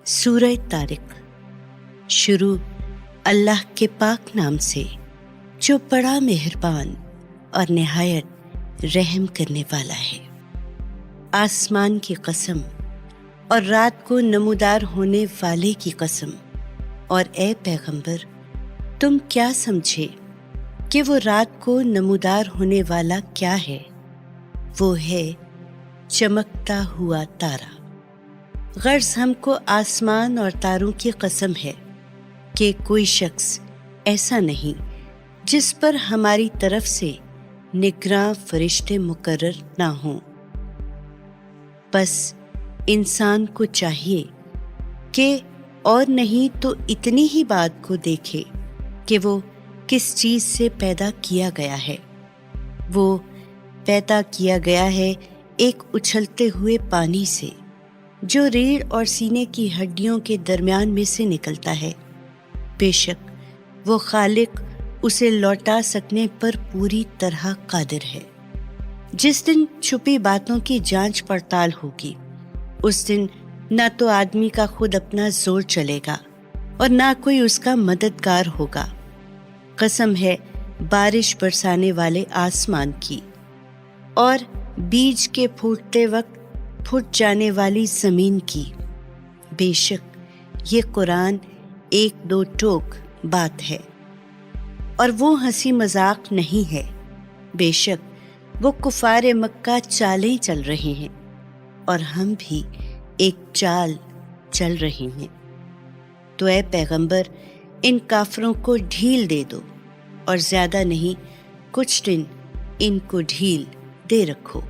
سورہ طارق۔ شروع اللہ کے پاک نام سے جو بڑا مہربان اور نہایت رحم کرنے والا ہے۔ آسمان کی قسم اور رات کو نمودار ہونے والے کی قسم، اور اے پیغمبر تم کیا سمجھے کہ وہ رات کو نمودار ہونے والا کیا ہے؟ وہ ہے چمکتا ہوا تارا۔ غرض ہم کو آسمان اور تاروں کی قسم ہے کہ کوئی شخص ایسا نہیں جس پر ہماری طرف سے نگراں فرشتے مقرر نہ ہوں۔ بس انسان کو چاہیے کہ اور نہیں تو اتنی ہی بات کو دیکھے کہ وہ کس چیز سے پیدا کیا گیا ہے۔ وہ پیدا کیا گیا ہے ایک اچھلتے ہوئے پانی سے جو ریڑھ اور سینے کی ہڈیوں کے درمیان میں سے نکلتا ہے۔ بے شک وہ خالق اسے لوٹا سکنے پر پوری طرح قادر ہے۔ جس دن چھپی باتوں کی جانچ پڑتال ہوگی، اس دن نہ تو آدمی کا خود اپنا زور چلے گا اور نہ کوئی اس کا مددگار ہوگا۔ قسم ہے بارش برسانے والے آسمان کی اور بیج کے پھوٹتے وقت پھٹ جانے والی زمین کی۔ بے شک یہ قرآن ایک دو ٹوک بات ہے اور وہ ہنسی مذاق نہیں ہے۔ بے شک وہ کفار مکہ چالیں چل رہے ہیں اور ہم بھی ایک چال چل رہے ہیں۔ تو اے پیغمبر ان کافروں کو ڈھیل دے دو اور زیادہ نہیں کچھ دن ان کو ڈھیل دے رکھو۔